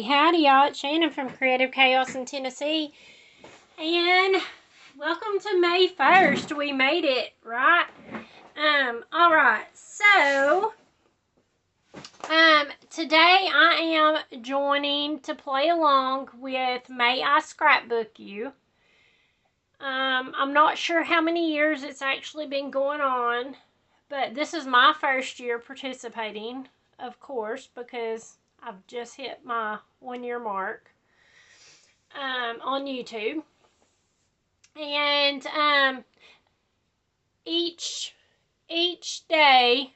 Howdy, howdy, y'all. It's Shannon from Creative Chaos in Tennessee. And welcome to May 1st. We made it, right? Alright. So, today I am joining to play along with May I Scrapbook You. I'm not sure how many years it's actually been going on, but this is my first year participating, of course, because I've just hit my 1-year mark on YouTube. And each day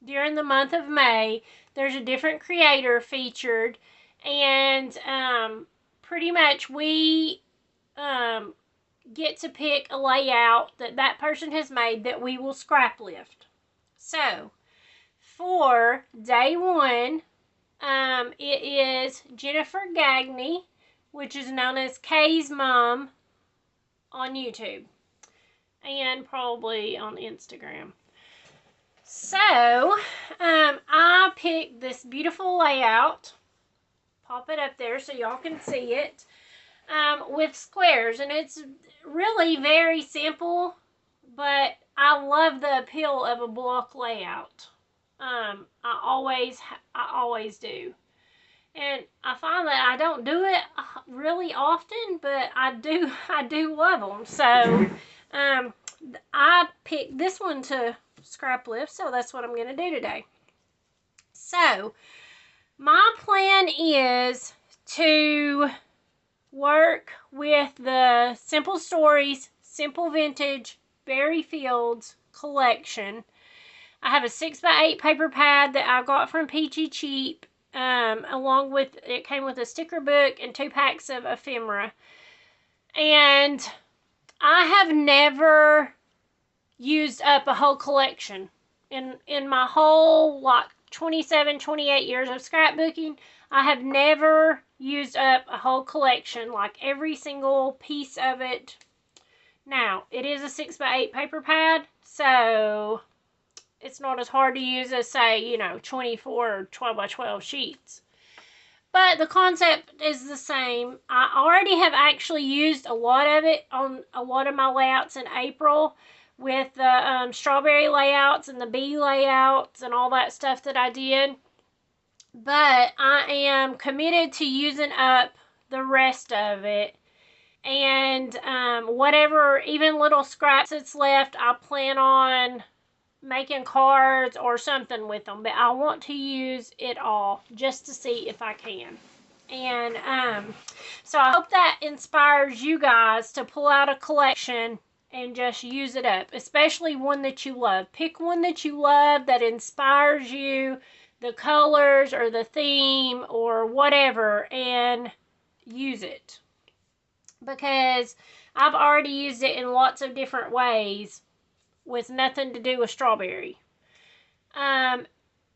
during the month of May, there's a different creator featured, and pretty much we get to pick a layout that person has made that we will scrap lift. So, for day 1, it is Jennifer Gagne, which is known as Kay's mom on YouTube and probably on Instagram. So, I picked this beautiful layout. Pop it up there so y'all can see it. With squares, and it's really very simple, but I love the appeal of a block layout. I always do. And I find that I don't do it really often, but I do love them. So, I picked this one to scrap lift, so that's what I'm going to do today. So, my plan is to work with the Simple Stories, Simple Vintage, Berry Fields collection. I have a 6x8 paper pad that I got from Peachy Cheap. Along with, it came with a sticker book and 2 packs of ephemera. And I have never used up a whole collection. In my whole, 27, 28 years of scrapbooking, I have never used up a whole collection, every single piece of it. Now, it is a 6x8 paper pad, so it's not as hard to use as, say, 24 or 12x12 sheets. But the concept is the same. I already have actually used a lot of it on a lot of my layouts in April with the strawberry layouts and the bee layouts and all that stuff that I did. But I am committed to using up the rest of it. And whatever, even little scraps that's left, I plan on making cards or something with them. But I want to use it all just to see if I can. And so I hope that inspires you guys to pull out a collection and just use it up. Especially one that you love. Pick one that you love that inspires you. The colors or the theme or whatever, and use it, because I've already used it in lots of different ways with nothing to do with strawberry. And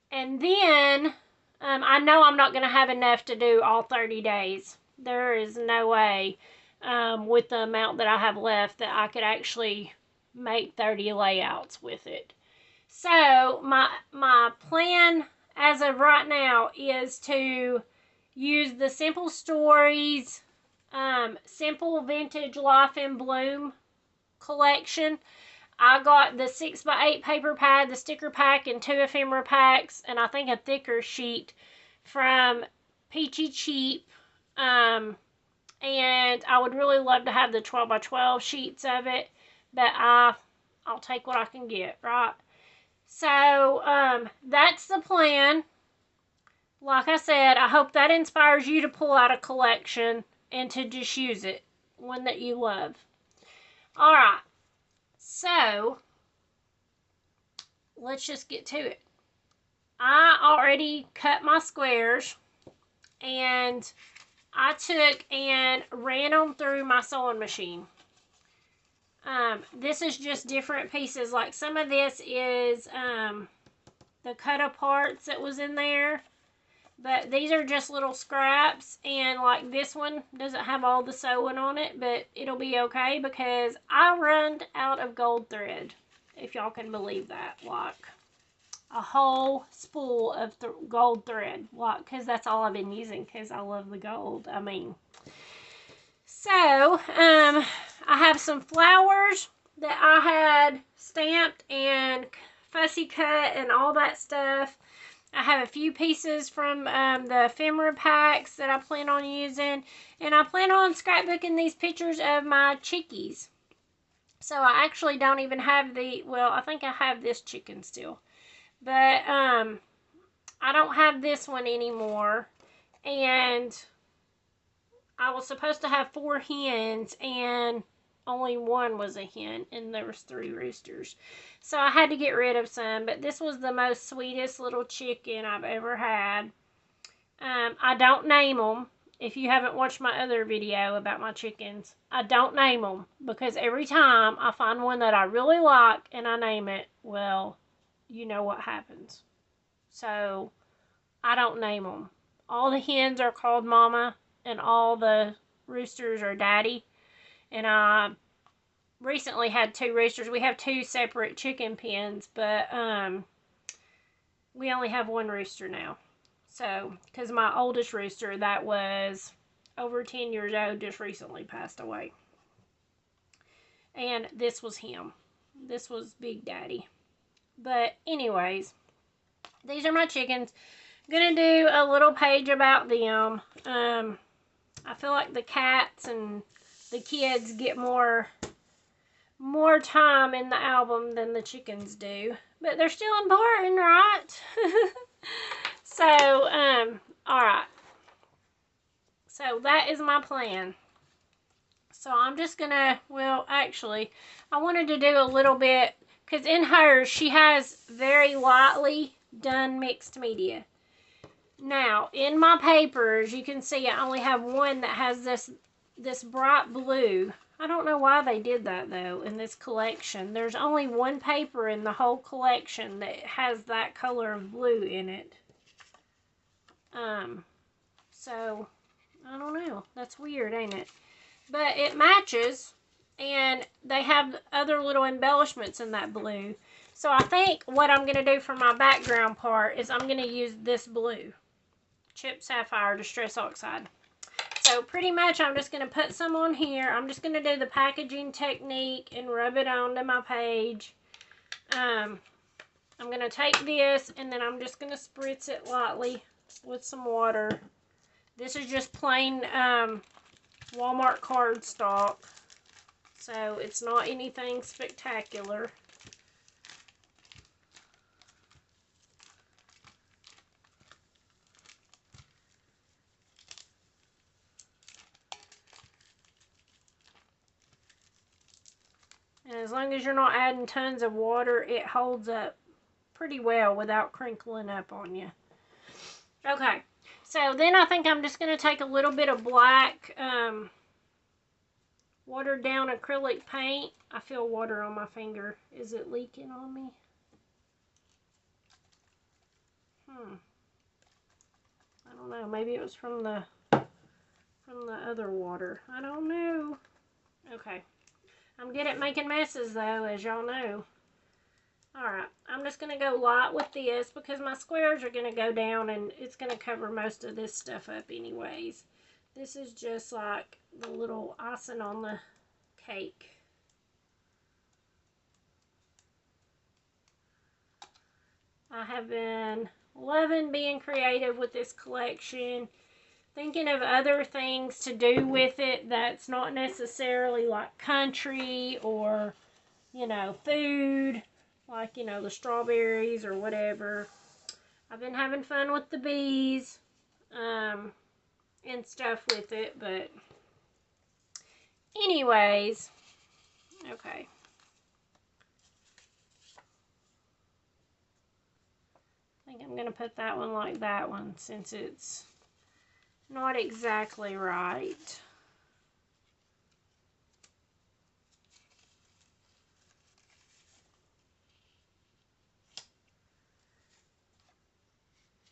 then I know I'm not going to have enough to do all 30 days. There is no way with the amount that I have left that I could actually make 30 layouts with it. So my plan as of right now is to use the Simple Stories, Simple Vintage Life in Bloom collection. I got the 6x8 paper pad, the sticker pack, and 2 ephemera packs, and I think a thicker sheet from Peachy Cheap. And I would really love to have the 12x12 sheets of it, but I'll take what I can get, right? So, that's the plan. Like I said, I hope that inspires you to pull out a collection and to just use it. One that you love. Alright. So, let's just get to it. I already cut my squares, and I took and ran them through my sewing machine. This is just different pieces. Like some of this is the cut aparts that was in there. But these are just little scraps. And like this one doesn't have all the sewing on it. But it'll be okay because I run out of gold thread. If y'all can believe that. a whole spool of gold thread. Why? Because that's all I've been using, because I love the gold. I mean, so I have some flowers that I had stamped and fussy cut and all that stuff. I have a few pieces from the ephemera packs that I plan on using, and I plan on scrapbooking these pictures of my chickies. So I actually don't even have well, I think I have this chicken still, but I don't have this one anymore, and I was supposed to have 4 hens, and only one was a hen, and there was 3 roosters. So I had to get rid of some, but this was the most sweetest little chicken I've ever had. I don't name them. If you haven't watched my other video about my chickens, I don't name them, because every time I find one that I really like and I name it, well, you know what happens. So I don't name them. All the hens are called Mama, and all the roosters are Daddy. And I recently had 2 roosters. We have 2 separate chicken pens, but we only have 1 rooster now. So, because my oldest rooster, that was over 10 years old, just recently passed away. And this was him. This was Big Daddy. But anyways, these are my chickens. I'm going to do a little page about them. I feel like the cats and the kids get more time in the album than the chickens do. But they're still important, right? So, alright. So, that is my plan. So, I'm just gonna, well, actually, I wanted to do a little bit, because in hers, she has very lightly done mixed media. Now, in my papers, you can see I only have one that has this bright blue. I don't know why they did that, though, in this collection. There's only one paper in the whole collection that has that color of blue in it. So, I don't know. That's weird, ain't it? But it matches, and they have other little embellishments in that blue. So, I think what I'm going to do for my background part is I'm going to use this blue. Chipped Sapphire Distress Oxide. So pretty much I'm just going to put some on here. I'm just going to do the packaging technique and rub it onto my page. I'm going to take this, and then I'm just going to spritz it lightly with some water. This is just plain Walmart cardstock, so it's not anything spectacular. And as long as you're not adding tons of water, it holds up pretty well without crinkling up on you. Okay, so then I think I'm just going to take a little bit of black watered down acrylic paint. I feel water on my finger. Is it leaking on me? I don't know. Maybe it was from the other water. I don't know. Okay. I'm good at making messes, though, as y'all know. Alright, I'm just going to go light with this because my squares are going to go down and it's going to cover most of this stuff up anyways. This is just like the little icing on the cake. I have been loving being creative with this collection. Thinking of other things to do with it that's not necessarily like country or, you know, food. Like, you know, the strawberries or whatever. I've been having fun with the bees and stuff with it, but anyways, okay. I think I'm going to put that one like that one since it's not exactly right.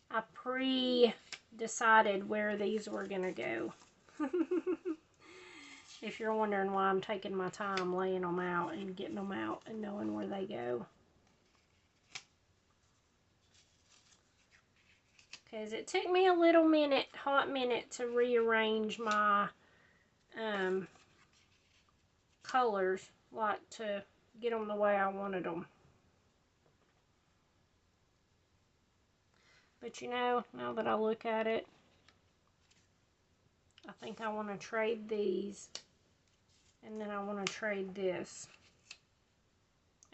I pre-decided where these were going to go. If you're wondering why I'm taking my time laying them out and getting them out and knowing where they go. because it took me a little minute, hot minute, to rearrange my colors, like to get them the way I wanted them. But you know, now that I look at it, I think I want to trade these, and then I want to trade this.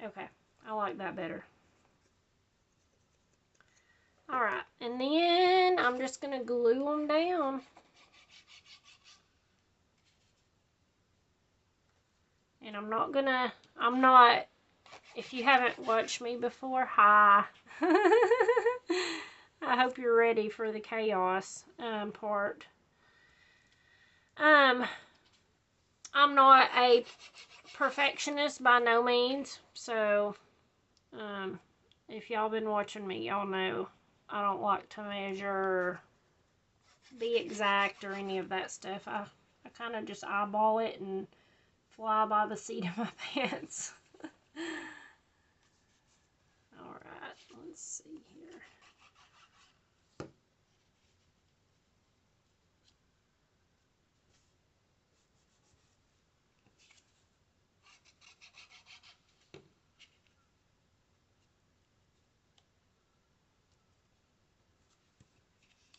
Okay, I like that better. Alright, and then I'm just going to glue them down. And I'm not, if you haven't watched me before, hi. I hope you're ready for the chaos part. I'm not a perfectionist by no means, so if y'all been watching me, y'all know I don't like to measure, be exact, or any of that stuff. I kind of just eyeball it and fly by the seat of my pants. Alright, let's see here.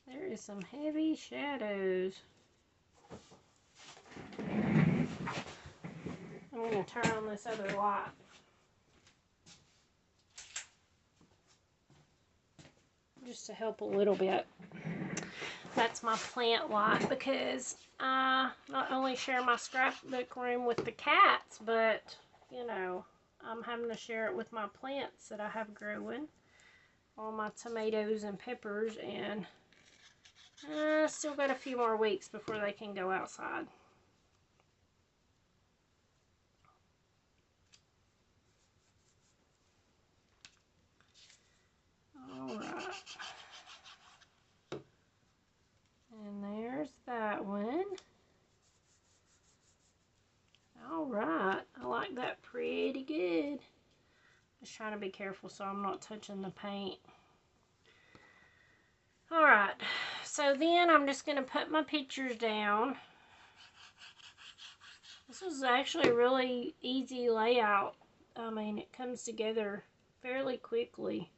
There is some heavy shadows. I'm going to turn on this other light. Just to help a little bit. That's my plant light, because I not only share my scrapbook room with the cats, but, you know, I'm having to share it with my plants that I have growing. All my tomatoes and peppers, and still got a few more weeks before they can go outside. Alright. And there's that one. Alright, I like that pretty good. Just trying to be careful so I'm not touching the paint. Alright, so then I'm just going to put my pictures down. This was actually a really easy layout. I mean, it comes together fairly quickly.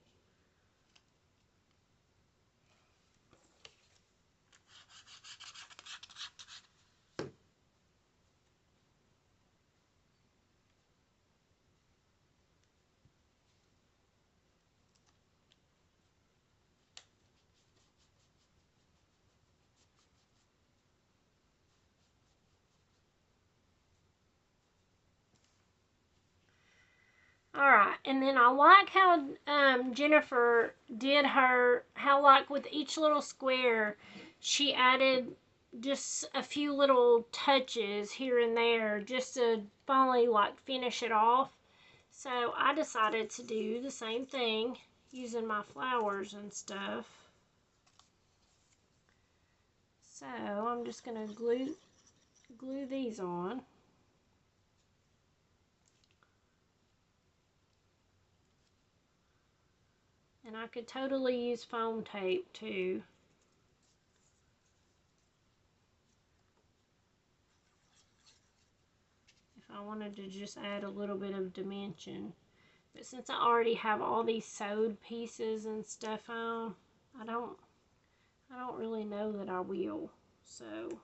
Alright, and then I like how Jennifer did how like with each little square, she added just a few little touches here and there just to finally like finish it off. So I decided to do the same thing using my flowers and stuff. So I'm just going to glue these on. And I could totally use foam tape too. If I wanted to just add a little bit of dimension. But since I already have all these sewed pieces and stuff on, I don't really know that I will. So,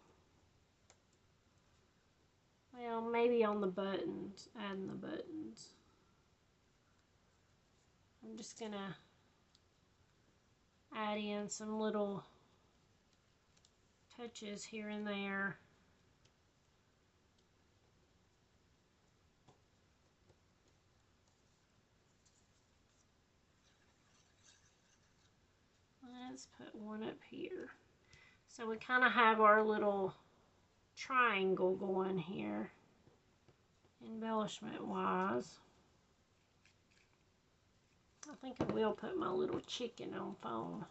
well, maybe on the buttons, adding the buttons. I'm just gonna add in some little touches here and there. Let's put one up here. So we kind of have our little triangle going here, embellishment wise. I think I will put my little chicken on foam.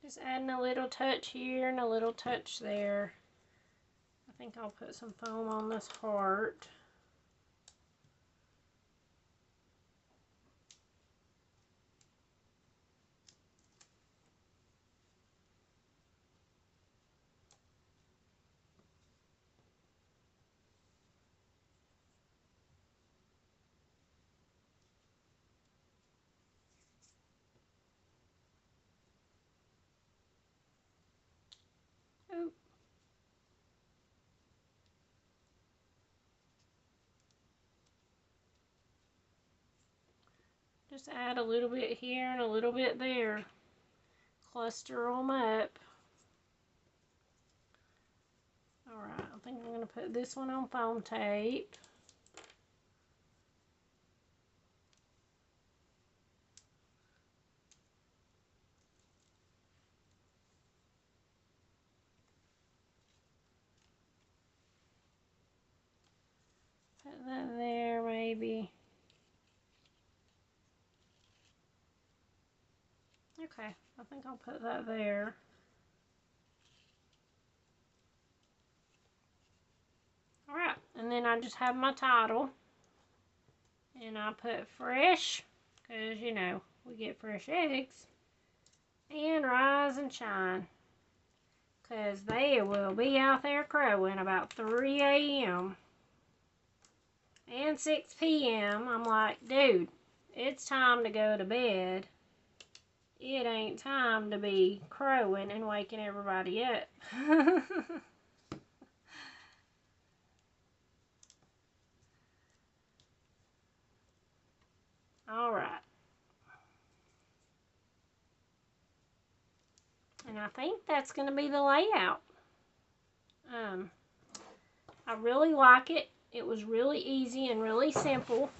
Just adding a little touch here and a little touch there. I think I'll put some foam on this heart. Oop. Just add a little bit here and a little bit there. Cluster them up. Alright, I think I'm going to put this one on foam tape. Put that there maybe. Okay, I think I'll put that there. Alright, and then I just have my title. And I put fresh, because you know, we get fresh eggs. And rise and shine. Because they will be out there crowing about 3 a.m. and 6 p.m. I'm like, dude, it's time to go to bed. It ain't time to be crowing and waking everybody up. Alright. And I think that's going to be the layout. I really like it. It was really easy and really simple,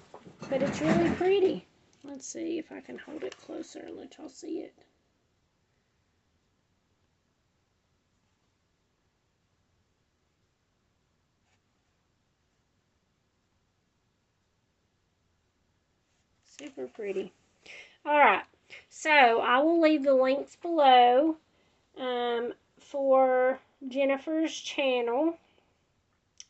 but it's really pretty. Let's see if I can hold it closer and let y'all see it. Super pretty. Alright, so I will leave the links below for Jennifer's channel.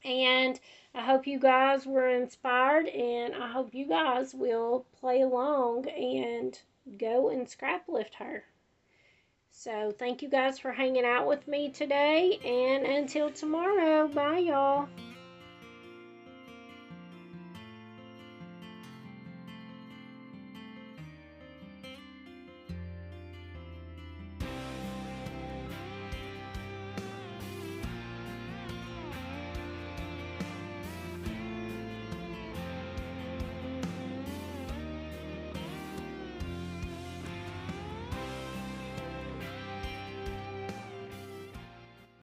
And I hope you guys were inspired, and I hope you guys will play along and go and Scraplift her. So thank you guys for hanging out with me today, and until tomorrow, bye y'all.